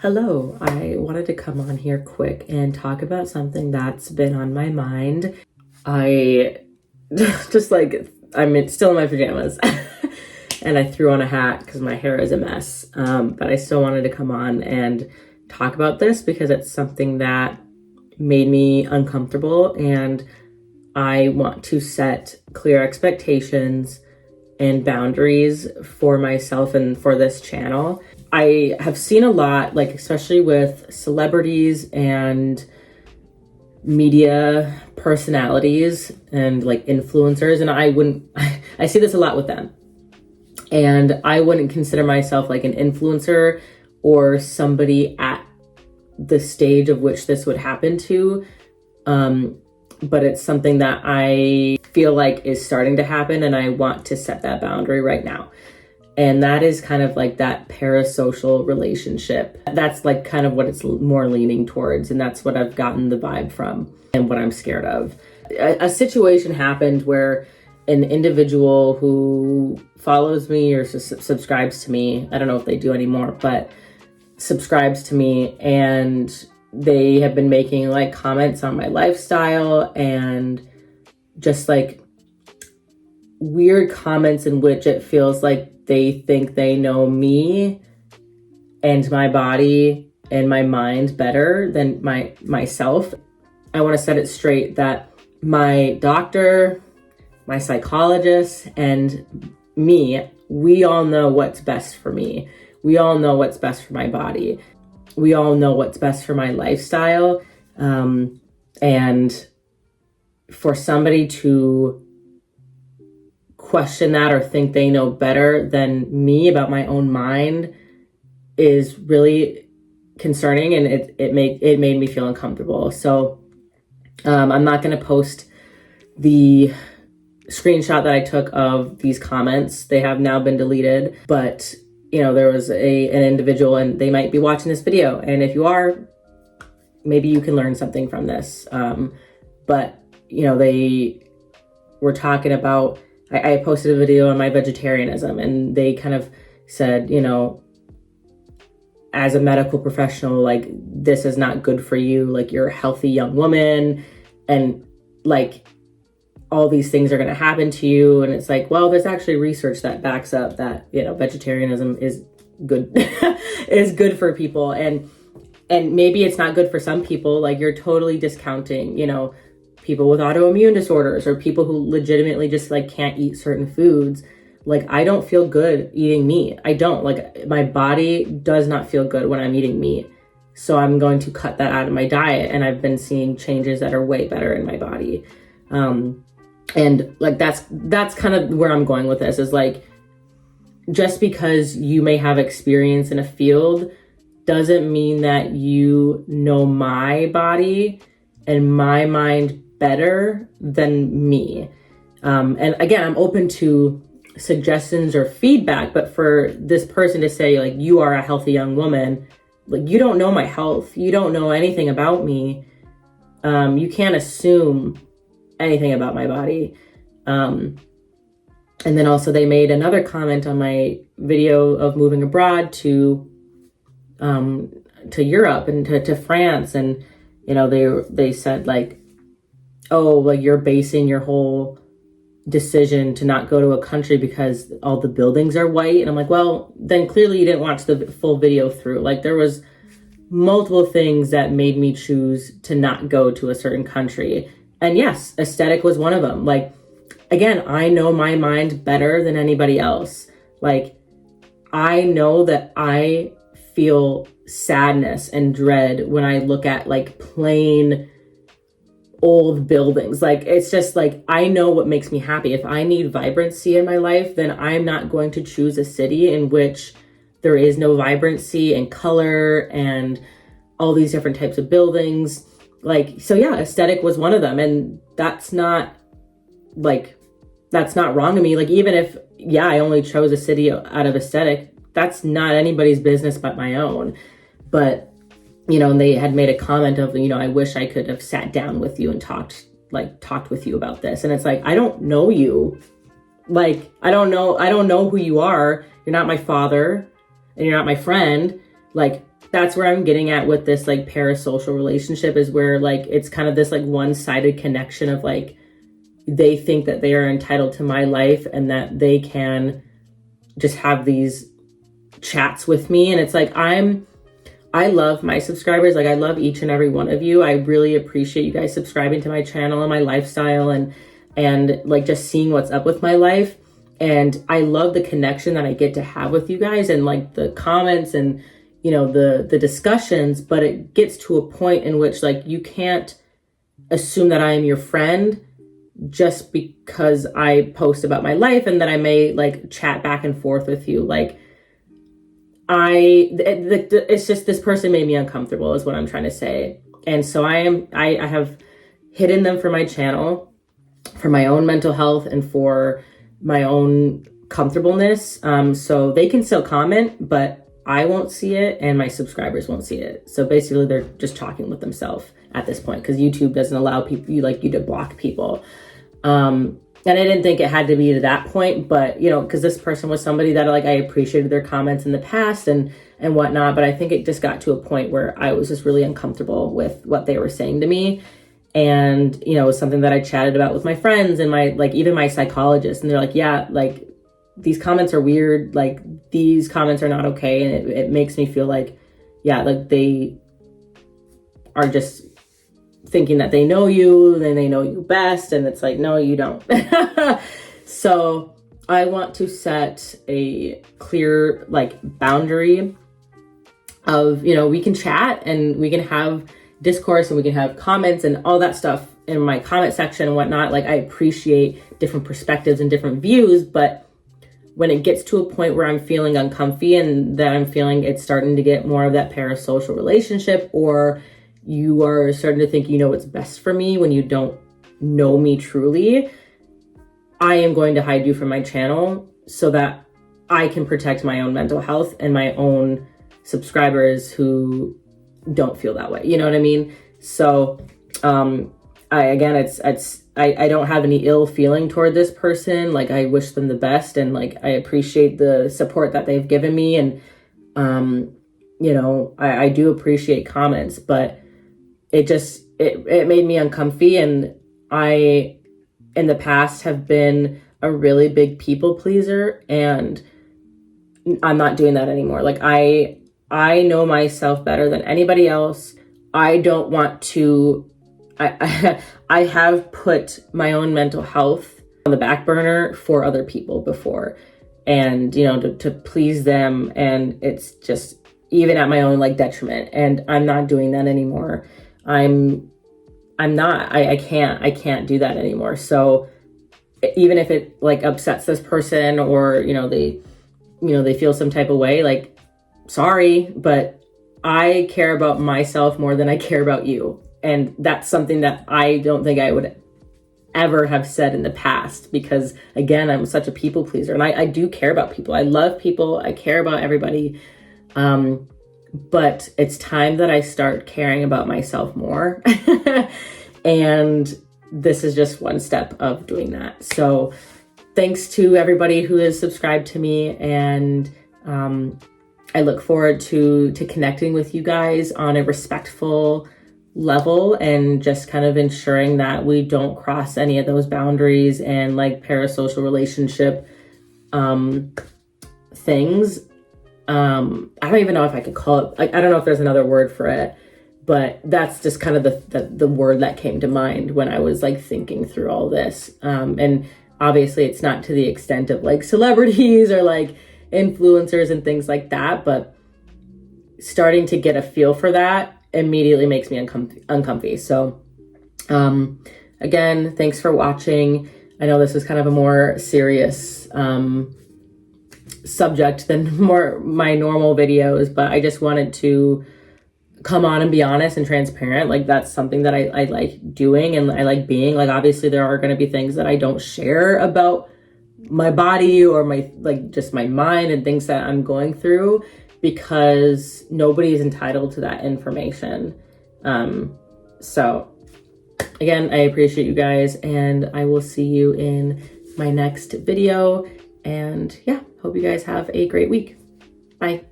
Hello, I wanted to come on here quick and talk about something that's been on my mind. I I'm still in my pajamas and I threw on a hat because my hair is a mess. But I still wanted to come on and talk about this because it's something that made me uncomfortable, and I want to set clear expectations and boundaries for myself and for this channel. I have seen a lot, especially with celebrities and media personalities and influencers, and I see this a lot with them. And I wouldn't consider myself like an influencer or somebody at the stage of which this would happen to. But it's something that I feel like is starting to happen, and I want to set that boundary right now. And that is kind of like that parasocial relationship. That's like kind of what it's more leaning towards. And that's what I've gotten the vibe from and what I'm scared of. A situation happened where an individual who follows me or subscribes to me, I don't know if they do anymore, but subscribes to me, and they have been making comments on my lifestyle and just weird comments in which it feels like they think they know me and my body and my mind better than myself. I want to set it straight that my doctor, my psychologist, and me, we all know what's best for me. We all know what's best for my body. We all know what's best for my lifestyle. And for somebody to question that or think they know better than me about my own mind is really concerning, and it made me feel uncomfortable. So I'm not going to post the screenshot that I took of these comments. They have now been deleted, but there was an individual, and they might be watching this video, and if you are, maybe you can learn something from this. But they were talking about, I posted a video on my vegetarianism, and they kind of said, as a medical professional, this is not good for you. You're a healthy young woman, and all these things are going to happen to you. And it's well, there's actually research that backs up that, vegetarianism is good, is good for people. And maybe it's not good for some people. You're totally discounting, people with autoimmune disorders or people who legitimately just can't eat certain foods. I don't feel good eating meat. I don't. My body does not feel good when I'm eating meat. So I'm going to cut that out of my diet. And I've been seeing changes that are way better in my body. And that's kind of where I'm going with this, is just because you may have experience in a field doesn't mean that you know my body and my mind better than me. And again, I'm open to suggestions or feedback, but for this person to say you are a healthy young woman, you don't know my health, you don't know anything about me, you can't assume anything about my body. And then also they made another comment on my video of moving abroad to Europe and to France, and they said oh, you're basing your whole decision to not go to a country because all the buildings are white. And I'm well, then clearly you didn't watch the full video through. There was multiple things that made me choose to not go to a certain country. And yes, aesthetic was one of them. Again, I know my mind better than anybody else. I know that I feel sadness and dread when I look at plain old buildings. It's just I know what makes me happy. If I need vibrancy in my life, then I'm not going to choose a city in which there is no vibrancy and color and all these different types of buildings. So yeah, aesthetic was one of them. And that's not wrong to me. Even if, yeah, I only chose a city out of aesthetic, that's not anybody's business but my own. But, and they had made a comment of, I wish I could have sat down with you and talked with you about this. And it's I don't know you. I don't know who you are. You're not my father and you're not my friend. that's where I'm getting at with this like parasocial relationship, is where like it's kind of this like one-sided connection of like they think that they are entitled to my life and that they can just have these chats with me. And it's like I love my subscribers. Like I love each and every one of you. I really appreciate you guys subscribing to my channel and my lifestyle and like just seeing what's up with my life. And I love the connection that I get to have with you guys and like the comments and, you know, the discussions. But it gets to a point in which like you can't assume that I am your friend just because I post about my life and that I may like chat back and forth with you. Like it's just, this person made me uncomfortable is what I'm trying to say. And so I have hidden them from my channel for my own mental health and for my own comfortableness. So they can still comment, but I won't see it and my subscribers won't see it. So basically they're just talking with themselves at this point, because YouTube doesn't allow people you to block people. And I didn't think it had to be to that point, but you know, because this person was somebody that like I appreciated their comments in the past and whatnot, but I think it just got to a point where I was just really uncomfortable with what they were saying to me. And you know, it was something that I chatted about with my friends and my like even my psychologist, and they're like, yeah, like these comments are weird, like these comments are not okay. And it makes me feel like, yeah, like they are just thinking that they know you and they know you best. And it's like, no, you don't. So I want to set a clear like boundary of, you know, we can chat and we can have discourse and we can have comments and all that stuff in my comment section and whatnot. Like I appreciate different perspectives and different views, but when it gets to a point where I'm feeling uncomfy and that I'm feeling it's starting to get more of that parasocial relationship, or you are starting to think you know what's best for me when you don't know me truly, I am going to hide you from my channel so that I can protect my own mental health and my own subscribers who don't feel that way. You know what I mean? So, I don't have any ill feeling toward this person. Like I wish them the best and like I appreciate the support that they've given me. And, you know, I do appreciate comments, but it made me uncomfy. And I, in the past, have been a really big people pleaser, and I'm not doing that anymore. Like I know myself better than anybody else. I don't want to, I have put my own mental health on the back burner for other people before, and, you know, to please them. And it's just even at my own like detriment, and I'm not doing that anymore. I can't do that anymore. So even if it like upsets this person, or, you know, they feel some type of way, like, sorry, but I care about myself more than I care about you. And that's something that I don't think I would ever have said in the past, because again, I'm such a people pleaser, and I do care about people. I love people. I care about everybody. But it's time that I start caring about myself more. And this is just one step of doing that. So thanks to everybody who has subscribed to me. And I look forward to connecting with you guys on a respectful level, and just kind of ensuring that we don't cross any of those boundaries and like parasocial relationship things. I don't even know if I could call it, like, I don't know if there's another word for it, but that's just kind of the word that came to mind when I was like thinking through all this. And obviously it's not to the extent of like celebrities or like influencers and things like that, but starting to get a feel for that immediately makes me uncomfy. So, again, thanks for watching. I know this is kind of a more serious, subject than my normal videos, but I just wanted to come on and be honest and transparent. Like that's something that I like doing, and I like being. Like obviously there are going to be things that I don't share about my body or my like just my mind and things that I'm going through, because nobody is entitled to that information. So again, I appreciate you guys, and I will see you in my next video. And yeah, hope you guys have a great week. Bye.